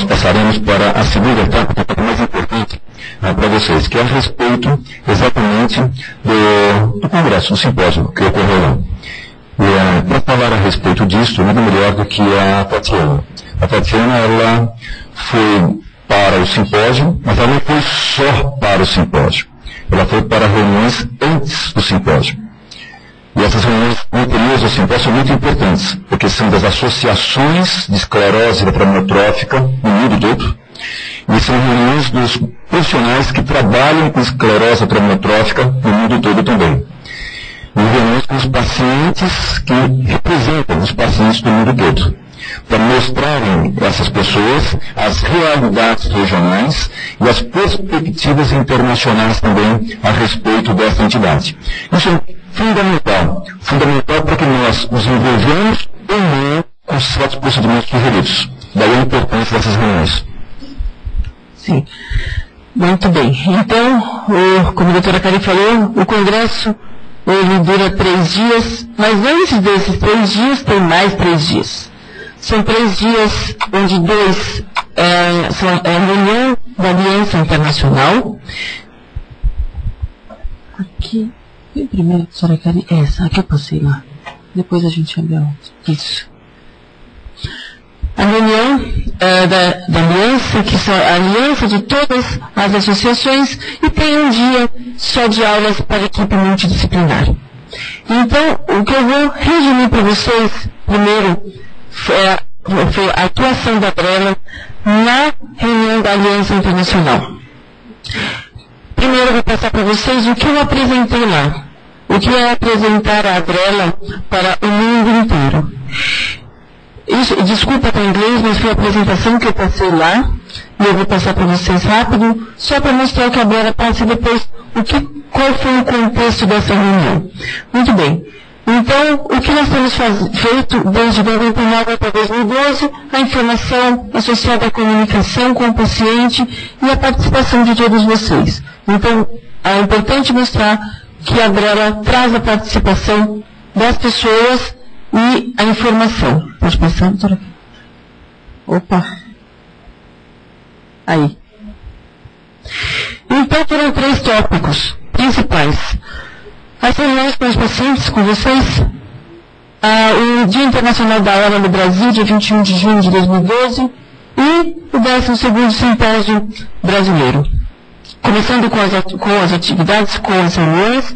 nós passaremos para a segunda etapa, que é a mais importante para vocês, que é a respeito exatamente do congresso, do simpósio que ocorreu lá. Para falar a respeito disso, nada melhor do que a Tatiana. A Tatiana, ela foi para o simpósio, mas ela não foi só para o simpósio. Ela foi para reuniões antes do simpósio. E essas reuniões anteriores ao simpósio são muito importantes, porque são das associações de esclerose retroamiotrófica no mundo todo, e são reuniões dos profissionais que trabalham com esclerose retroamiotrófica no mundo todo também. E reuniões com os pacientes que representam os pacientes do mundo todo, para mostrarem a essas pessoas as realidades regionais e as perspectivas internacionais também a respeito dessa entidade. Isso é fundamental para que nós nos envolvamos ou não com certos procedimentos sugeridos. Daí a importância dessas reuniões. Sim, muito bem. Então, como a doutora Karen falou, o congresso ele dura 3 dias, mas antes desses 3 dias tem mais 3 dias. São 3 dias onde 2 são a reunião da Aliança Internacional. Aqui, vem primeiro, doutora Karen, essa, aqui eu passei lá. Depois a gente abre a outra. Isso. A reunião da Aliança, que são a aliança de todas as associações, e tem um dia só de aulas para a equipe multidisciplinar. Então, o que eu vou resumir para vocês, primeiro, foi a atuação da Adrela na reunião da Aliança Internacional. Primeiro, eu vou passar para vocês o que eu apresentei lá. O que é apresentar a Adrela para o mundo inteiro. Isso, desculpa para o inglês, mas foi a apresentação que eu passei lá, e eu vou passar para vocês rápido, só para mostrar o que a Adrela passa e depois qual foi o contexto dessa reunião. Muito bem. Então, o que nós temos feito desde 1999 até 2012, a informação associada à comunicação com o paciente e a participação de todos vocês. Então, é importante mostrar que a Adrela traz a participação das pessoas e a informação. Pode passar, doutora? Opa! Aí. Então, foram 3 tópicos principais. As reuniões com os pacientes, com vocês. O Dia Internacional da Hora no Brasil, dia 21 de junho de 2012. E o 12º Simpósio Brasileiro. Começando com as atividades, com as reuniões.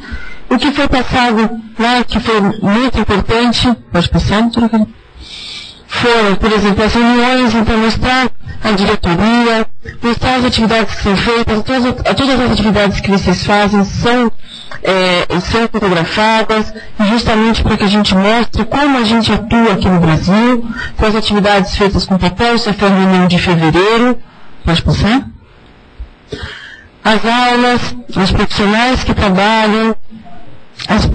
O que foi passado lá, que foi muito importante, pode passar, doutora? Foram, por exemplo, as reuniões, então mostrar a diretoria, mostrar as atividades que são feitas, todas as atividades que vocês fazem são fotografadas, justamente para que a gente mostre como a gente atua aqui no Brasil, com as atividades feitas com papel. Isso foi a reunião de fevereiro, pode passar? As aulas, os profissionais que trabalham,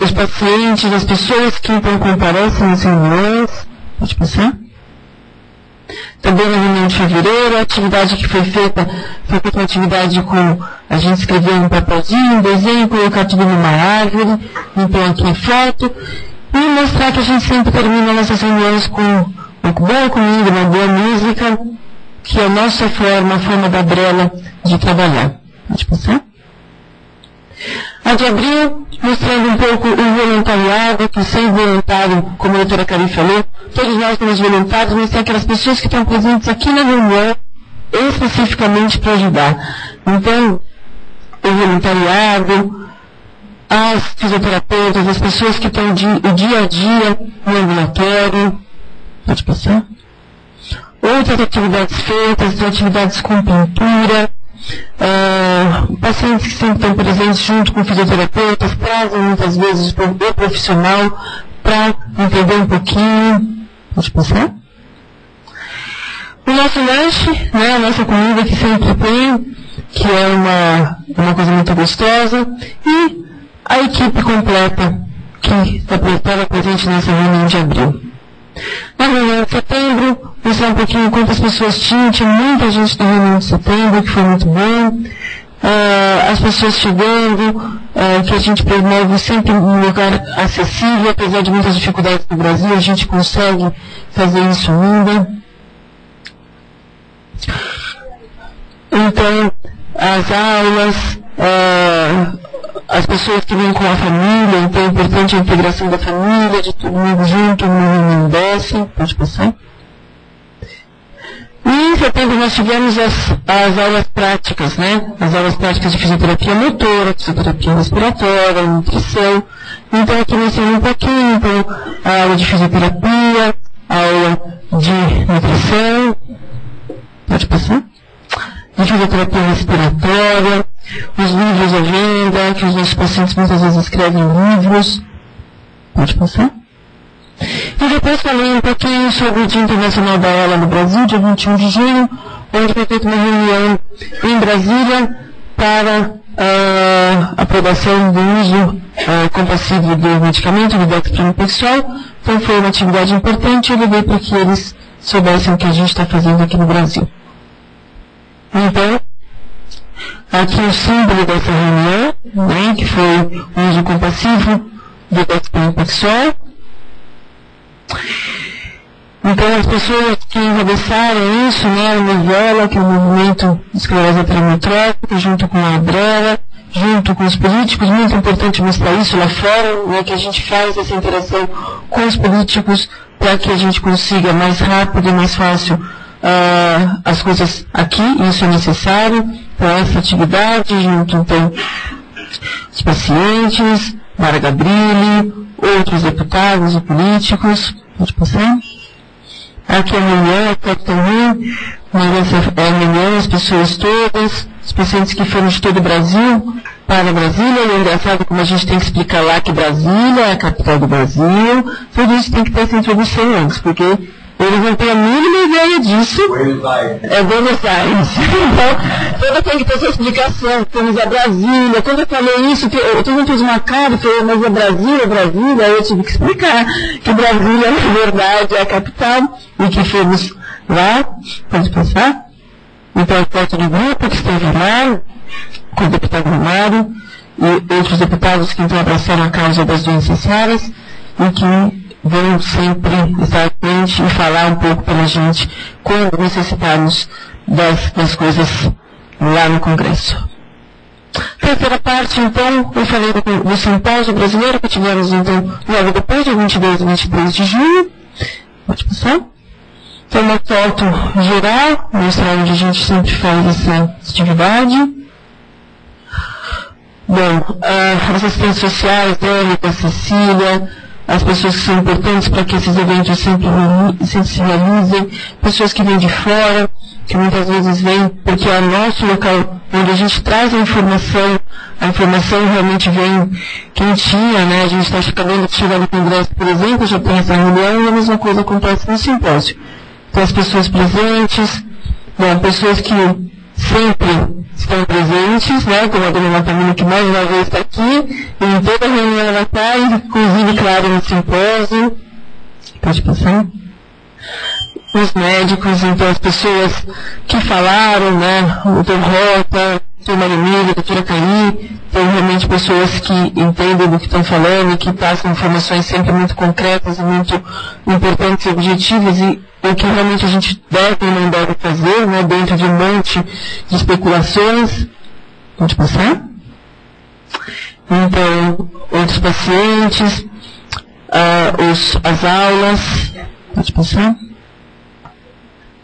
os pacientes, as pessoas que então comparecem nas reuniões. Pode passar? Também na reunião de fevereiro, a atividade que foi feita uma atividade com a gente escrever um papelzinho, um desenho, colocar tudo numa árvore, então aqui a foto, e mostrar que a gente sempre termina nossas reuniões com uma boa comida, uma boa música, que é a nossa forma, a forma da Adrela de trabalhar. Pode passar? A de abril, mostrando um pouco o voluntariado, que sem voluntário, como a doutora Karen falou, todos nós somos voluntários, mas tem aquelas pessoas que estão presentes aqui na reunião, especificamente para ajudar. Então, o voluntariado, as fisioterapeutas, as pessoas que estão o dia a dia no ambulatório. Pode passar? Outras atividades feitas, atividades com pintura. Pacientes que sempre estão presentes junto com fisioterapeutas, trazem muitas vezes o profissional para entender um pouquinho. Pode passar? O nosso lanche, né, a nossa comida que sempre tem, que é uma coisa muito gostosa, e a equipe completa que estava presente nessa reunião de abril. Na reunião de setembro, mostrar um pouquinho quantas pessoas tinha muita gente na reunião de setembro, que foi muito bom. As pessoas chegando, que a gente promove sempre um lugar acessível, apesar de muitas dificuldades no Brasil, a gente consegue fazer isso ainda. Então, as aulas, as pessoas que vêm com a família, então é importante a integração da família, de todo mundo junto, no desce, pode passar. E em setembro nós tivemos as aulas práticas, né? As aulas práticas de fisioterapia motora, fisioterapia respiratória, nutrição. Então aqui nós temos um pouquinho, então, a aula de fisioterapia, a aula de nutrição, pode passar? De fisioterapia respiratória, os livros à venda, que os nossos pacientes muitas vezes escrevem livros, pode passar? E depois falei um pouquinho sobre o Dia Internacional da Aula no Brasil, dia 21 de junho, onde foi feita uma reunião em Brasília para aprovação do uso compassivo do medicamento, do dexpramipexol. Então foi uma atividade importante, eu levei para que eles soubessem o que a gente está fazendo aqui no Brasil. Então, aqui o símbolo dessa reunião, né, que foi o uso compassivo do dexpramipexol. Então as pessoas que encabeçaram isso, né, o Novela, que é o movimento de esclerose amiotrófica, junto com a Abrela, junto com os políticos, muito importante mostrar isso lá fora, né, que a gente faz essa interação com os políticos para que a gente consiga mais rápido e mais fácil as coisas aqui, isso é necessário para essa atividade, junto então os pacientes, Mara Gabrilli, outros deputados e políticos, pode passar? Aqui amanhã, a também, mas amanhã as pessoas todas, os pacientes que foram de todo o Brasil para Brasília, e é engraçado como a gente tem que explicar lá que Brasília é a capital do Brasil, tudo isso tem que ter essa introdução antes, porque eles não têm a mínima ideia disso. É Buenos Aires. Então, toda tem que ter essa explicação. Temos a Brasília. Quando eu falei isso, todo mundo fez uma cara e falou, mas é Brasília. Aí eu tive que explicar que Brasília, na verdade, é a capital e que fomos lá. Pode passar? Então, a foto do grupo que esteve lá, com o deputado Romário e outros deputados que então abraçaram a causa das doenças raras e que vão sempre estar à frente e falar um pouco para a gente quando necessitarmos das coisas lá no Congresso. Terceira parte, então, eu falei do simpósio brasileiro que tivemos, então, logo depois, de 22 e 23 de junho. Pode passar? Então, uma foto geral, mostrar onde a gente sempre faz essa atividade. Bom, as assistentes sociais, Érica, Cecília, as pessoas que são importantes para que esses eventos sempre se realizem, pessoas que vêm de fora, que muitas vezes vêm porque é o nosso local onde a gente traz a informação realmente vem quentinha, né? A gente está acabando de chegar no Congresso, por exemplo, já tem essa reunião e a mesma coisa acontece no simpósio. Então as pessoas presentes, bom, pessoas que sempre estão presentes, né, como a dona Natamina, que mais uma vez está aqui, e em toda a reunião ela está, inclusive, claro, no simpósio. Pode passar? Os médicos, então, as pessoas que falaram, né, o Dr. Rota, o Dr. Marimilha, a doutora Caí, tem realmente pessoas que entendem do que estão falando e que passam informações sempre muito concretas e muito importantes e objetivas e o que realmente a gente deve e não deve fazer, né, dentro de um monte de especulações. Pode passar? Então, outros pacientes, as aulas. Pode passar?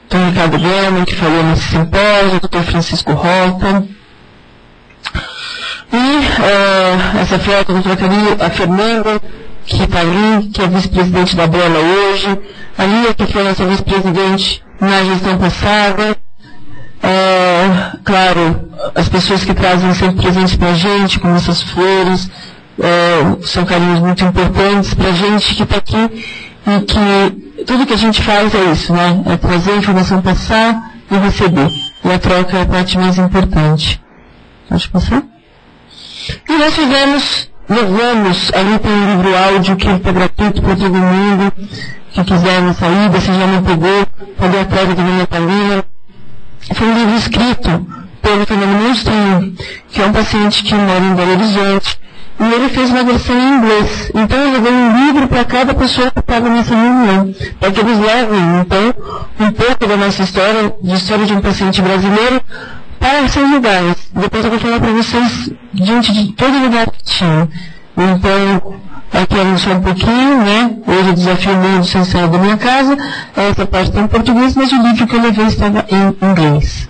Então, Ricardo Guerra, que falou nesse simpósio, o Dr. Francisco Rota. E essa foto, a Fernanda, que está ali, que é vice-presidente da Bola hoje, a Lia, que foi nossa vice-presidente na gestão passada, claro, as pessoas que trazem sempre presentes para a gente, como essas flores, são carinhos muito importantes para a gente que está aqui, e que tudo que a gente faz é isso, né? É trazer a informação, passar e receber. E a troca é a parte mais importante. Pode passar? E nós levamos ali tem um livro áudio que está gratuito para todo mundo, que quiser na saída, se já não pegou, pode atrás da minha Natalina. Foi um livro escrito pelo Fernando Monstrinho, que é um paciente que mora em Belo Horizonte, e ele fez uma versão em inglês. Então eu levei um livro para cada pessoa que estava nessa reunião, para que eles levem, então, um pouco da nossa história, de história de um paciente brasileiro, para 6 lugares. Depois eu vou falar para vocês diante de todo lugar que tinha. Então, aqui eu só um pouquinho, né? Hoje o desafio mundo sem sair da minha casa. Essa parte está em português, mas o livro que eu levei estava em inglês.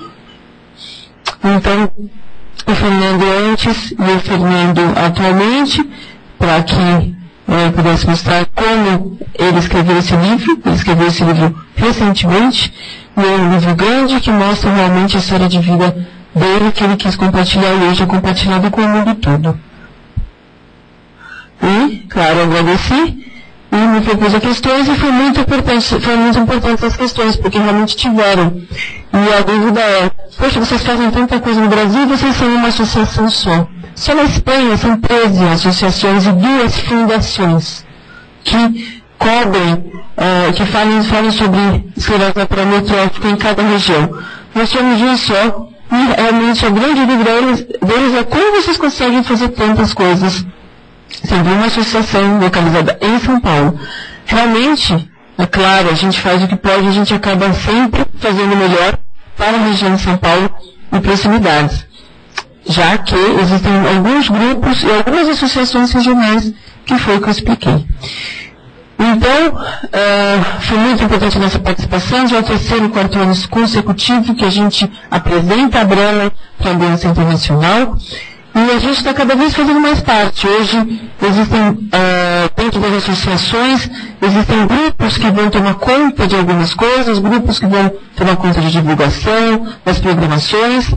Então, o Fernando antes e o Fernando atualmente, para que eu pudesse mostrar como ele escreveu esse livro. Ele escreveu esse livro recentemente, e é um livro grande que mostra realmente a história de vida dele, que ele quis compartilhar e hoje é compartilhado com o mundo todo. E, claro, agradeci e me propus as questões e foi muito importante as questões, porque realmente tiveram. E a dúvida é, poxa, vocês fazem tanta coisa no Brasil e vocês são uma associação só. Só na Espanha são 13 associações e 2 fundações que cobrem, que falam sobre esclerose lateral amiotrófica em cada região. Nós somos um só e realmente a grande dúvida deles é como vocês conseguem fazer tantas coisas sendo uma associação localizada em São Paulo. Realmente, é claro, a gente faz o que pode, a gente acaba sempre fazendo o melhor para a região de São Paulo e proximidades, já que existem alguns grupos e algumas associações regionais que foi o que eu expliquei. Então, foi muito importante a nossa participação, já é o 3º e 4º ano consecutivo que a gente apresenta a Brela para a Aliança Internacional. E a gente está cada vez fazendo mais parte. Hoje existem, dentro das associações, existem grupos que vão tomar conta de algumas coisas, grupos que vão tomar conta de divulgação, das programações.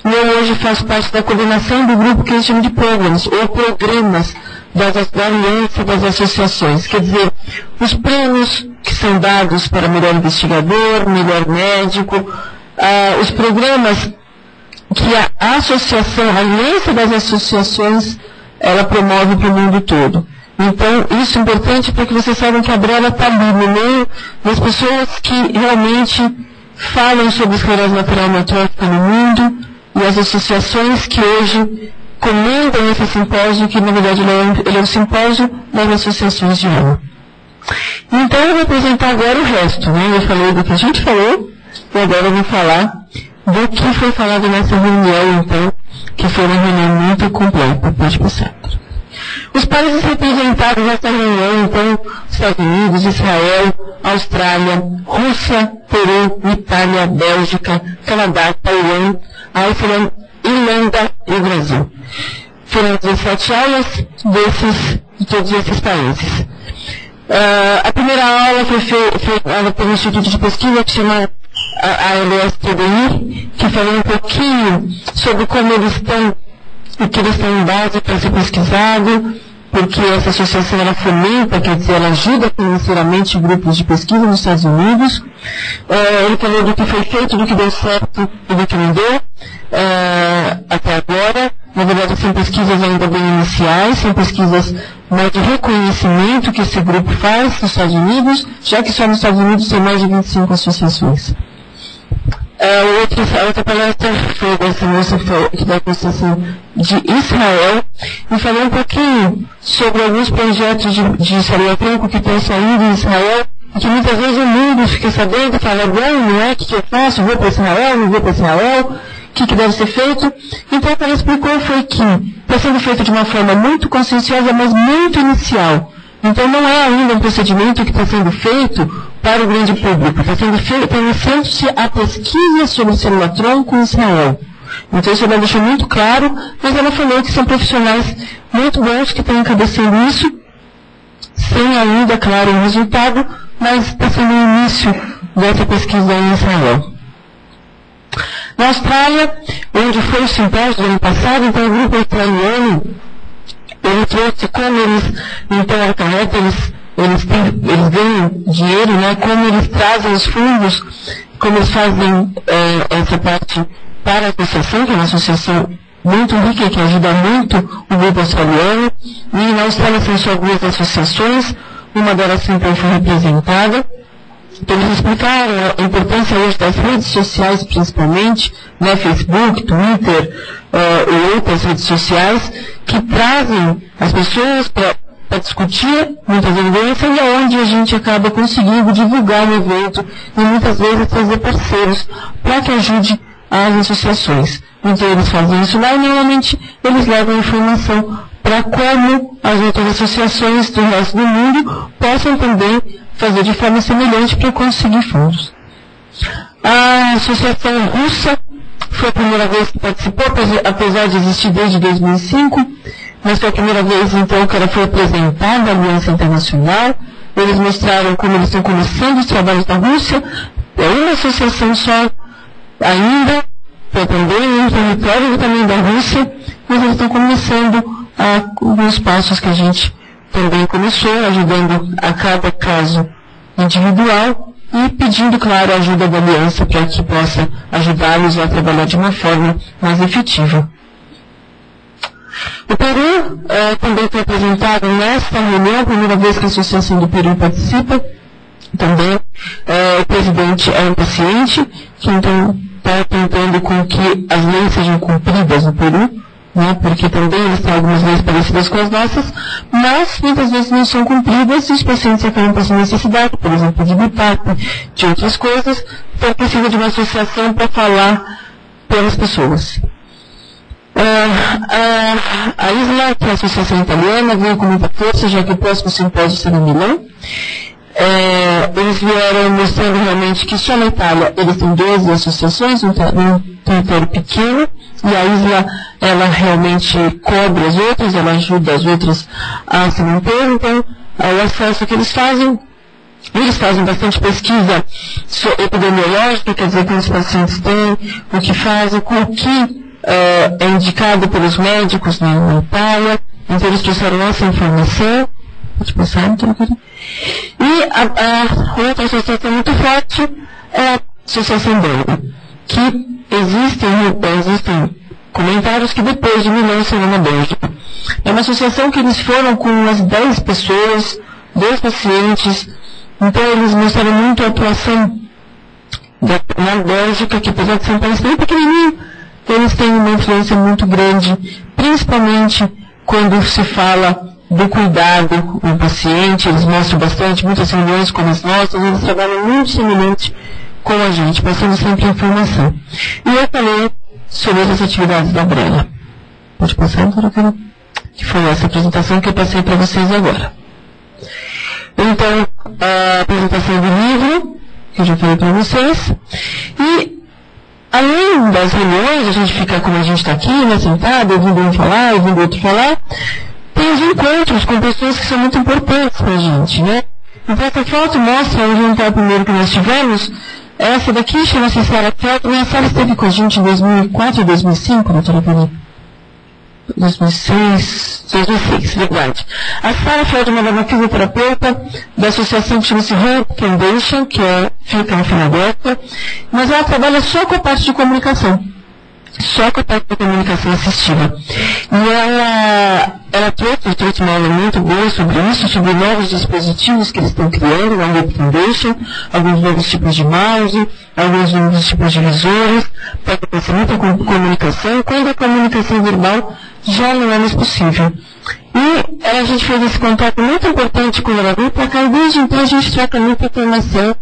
E eu hoje faço parte da coordenação do grupo que a gente chama de programs, ou programas da Aliança das Associações. Quer dizer, os prêmios que são dados para melhor investigador, melhor médico, os programas que a associação, a Aliança das Associações, ela promove para o mundo todo. Então, isso é importante para que vocês saibam que a Brela está ali no meio das pessoas que realmente falam sobre esclerose lateral amiotrófica no mundo e as associações que hoje comandam esse simpósio, que na verdade ele é um simpósio das associações de rua. Então, eu vou apresentar agora o resto, né? Eu falei do que a gente falou e agora eu vou falar do que foi falado nessa reunião, então, que foi uma reunião muito completa. Pode passar. Os países representados nessa reunião, então, Estados Unidos, Israel, Austrália, Rússia, Peru, Itália, Bélgica, Canadá, Taiwan, Iceland, Irlanda e o Brasil. Foram 17 aulas de todos esses países. A primeira aula foi feita pelo Instituto de Pesquisa, que se chama a LSTDI, que falou um pouquinho sobre como eles estão, o que eles têm em base para ser pesquisado, porque essa associação ela fomenta, quer dizer, ela ajuda financeiramente grupos de pesquisa nos Estados Unidos. Ele falou do que foi feito, do que deu certo e do que não deu até agora. Na verdade, são pesquisas ainda bem iniciais, são pesquisas mais de reconhecimento que esse grupo faz nos Estados Unidos, já que só nos Estados Unidos tem mais de 25 associações. A outra palestra foi dessa moça que da Associação de Israel e falou um pouquinho sobre alguns projetos de célula tronco que estão saindo em Israel e que muitas vezes o mundo fica sabendo e fala, não é, o que eu faço? Vou para Israel, não vou para Israel? O que deve ser feito? Então, o que ela explicou foi que está sendo feito de uma forma muito conscienciosa, mas muito inicial. Então, não é ainda um procedimento que está sendo feito para o grande público. Está iniciando-se a pesquisa sobre célula-tronco em Israel. Então, isso ela deixou muito claro, mas ela falou que são profissionais muito bons que estão encabeçando isso, sem ainda, claro, um resultado, mas está sendo o início dessa pesquisa em Israel. Na Austrália, onde foi o simpósio do ano passado, então o grupo australiano, ele trouxe como eles, então acarreta, eles ganham dinheiro, né, como eles trazem os fundos, como eles fazem essa parte para a associação, que é uma associação muito rica, que ajuda muito o grupo australiano, e na Austrália são só 2 associações, uma delas sempre foi representada. Então, eles explicaram a importância hoje das redes sociais, principalmente, né, Facebook, Twitter, e outras redes sociais, que trazem as pessoas para discutir muitas evidências e é onde a gente acaba conseguindo divulgar o evento e muitas vezes trazer parceiros para que ajude às associações. Então eles fazem isso lá e normalmente eles levam informação para como as outras associações do resto do mundo possam também fazer de forma semelhante para conseguir fundos. A Associação Russa foi a primeira vez que participou, apesar de existir desde 2005, mas foi a primeira vez então que ela foi apresentada à Aliança Internacional. Eles mostraram como eles estão começando os trabalhos da Rússia. É uma associação só ainda, foi também um território também da Rússia, mas eles estão começando alguns passos que a gente também começou, ajudando a cada caso individual e pedindo, claro, a ajuda da Aliança para que possa ajudá-los a trabalhar de uma forma mais efetiva. O Peru também foi apresentado nesta reunião, a primeira vez que a Associação do Peru participa. Também o presidente é um paciente, que então está tentando com que as leis sejam cumpridas no Peru, né, porque também eles têm algumas leis parecidas com as nossas, mas muitas vezes não são cumpridas e os pacientes acabam passando necessidade, por exemplo, de BIPAP, de outras coisas, então precisa de uma associação para falar pelas pessoas. A ISLA, que é a Associação Italiana, veio com muita força, já que o próximo simpósio será em Milão. Eles vieram mostrando realmente que só na Itália eles têm 12 associações, um território pequeno, e a ISLA, ela realmente cobre as outras, ela ajuda as outras a se manter, então o acesso que eles fazem bastante pesquisa epidemiológica, quer dizer, quantos pacientes têm, o que fazem, com o que é indicado pelos médicos na Itália, então eles trouxeram essa informação. Pode passar, então, e a outra associação muito forte é a Associação belga, que existem comentários que depois de Milão serão na Bélgica. É uma associação que eles foram com umas 10 pessoas, 2 pacientes, então eles mostraram muito a atuação na Bélgica, que apesar de ser um país bem pequenininho, eles têm uma influência muito grande, principalmente quando se fala do cuidado do paciente. Eles mostram bastante, muitas reuniões como as nossas, eles trabalham muito semelhante com a gente, passando sempre informação. E eu falei sobre as atividades da Brela. Pode passar, doutora Carol? Que foi essa apresentação que eu passei para vocês agora. Então, a apresentação do livro, que eu já falei para vocês, e além das reuniões, a gente fica como a gente está aqui, né, sentado, ouvindo um falar, ouvindo o outro falar, tem os encontros com pessoas que são muito importantes para a gente, né? Então essa foto mostra o jantar primeiro que nós tivemos. Essa daqui chama-se Sarah Feldman. A Sarah esteve com a gente em 2004 e 2005, doutora Peri? 2006, verdade. A Sarah Feldman é uma fisioterapeuta da associação que chama-se Hope Foundation, que fica na Filadélfia, mas ela trabalha só com a parte de comunicação. Só com a parte da comunicação assistiva. E ela trouxe uma aula muito boa sobre isso, sobre novos dispositivos que eles estão criando na Hope Foundation, alguns novos tipos de mouse, alguns novos tipos de visores, para acontecer muita comunicação, quando a comunicação verbal já não é mais possível. E a gente fez esse contato muito importante com ela para cá, e desde então a gente troca muita informação,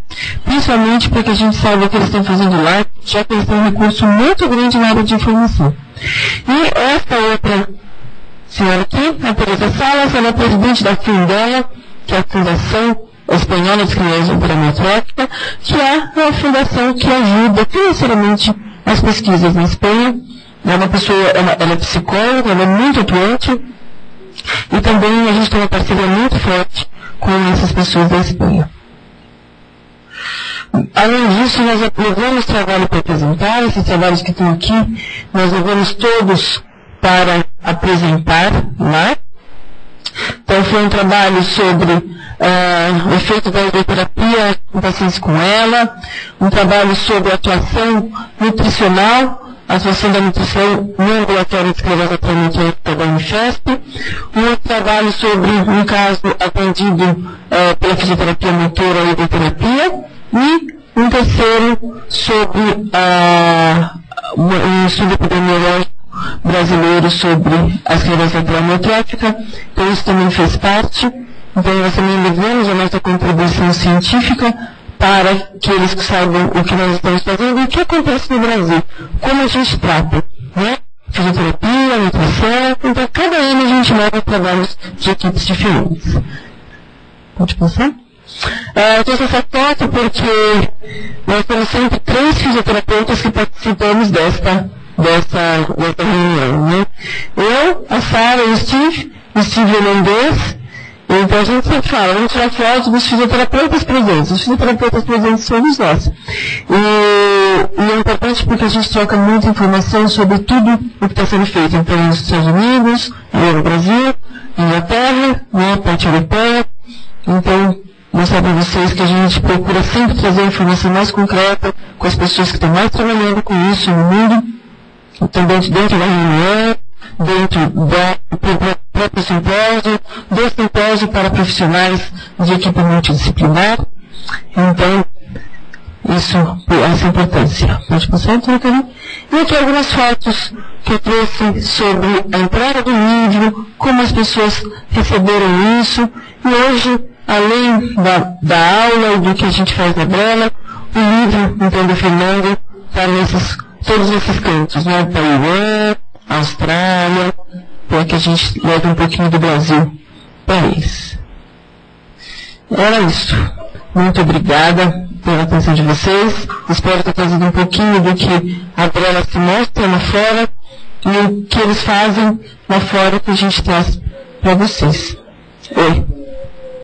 principalmente porque a gente sabe o que eles estão fazendo lá, já que eles têm um recurso muito grande na área de informação. E essa outra senhora aqui, a Teresa Salas, ela é presidente da Fundela, que é a Fundação Espanhola de Criança Parametrópica, que é uma fundação que ajuda financeiramente as pesquisas na Espanha. É uma pessoa, ela é psicóloga, ela é muito atuante, e também a gente tem uma parceria muito forte com essas pessoas da Espanha. Além disso, nós levamos trabalho para apresentar, esses trabalhos que estão aqui, nós levamos todos para apresentar lá. Então foi um trabalho sobre o efeito da hidroterapia em pacientes com ela, um trabalho sobre atuação nutricional, a atuação da nutrição no ambulatório de esclerose atraumática da Unifesp, um trabalho sobre um caso atendido pela fisioterapia motora e hidroterapia, e um terceiro sobre um estudo epidemiológico brasileiro sobre a esclerose atraumática. Então isso também fez parte. Então nós também levamos a nossa contribuição científica para que eles saibam o que nós estamos fazendo e o que acontece no Brasil, como a gente trata, né? Fisioterapia, nutrição, então cada ano a gente leva trabalhos de equipes diferentes. Pode passar? Trouxe essa foto porque nós temos sempre 3 fisioterapeutas que participamos dessa reunião, né? Eu, a Sara e o Steve holandês. Então a gente sempre fala, vamos tirar foto dos fisioterapeutas presentes. Os fisioterapeutas presentes somos nós. E é importante porque a gente troca muita informação sobre tudo o que está sendo feito. Então nos Estados Unidos, no Brasil, Inglaterra, na parte europeia. Então, mostrar para vocês que a gente procura sempre trazer informação mais concreta com as pessoas que estão mais trabalhando com isso no mundo. Então dentro da reunião, dentro do próprio simpósio, do simpósio para profissionais de equipe multidisciplinar. Então, essa importância. Pode passar, Carinho? E aqui algumas fotos que eu trouxe sobre a entrada do livro, como as pessoas receberam isso, e hoje, além da aula e do que a gente faz na Brela, o livro, então, do Fernando, está todos esses cantos, né? Taiwan, Austrália, para que a gente leve um pouquinho do Brasil para eles. Era isso. Muito obrigada pela atenção de vocês. Espero ter trazido um pouquinho do que a Brela se mostra lá fora e o que eles fazem lá fora que a gente traz para vocês. Oi.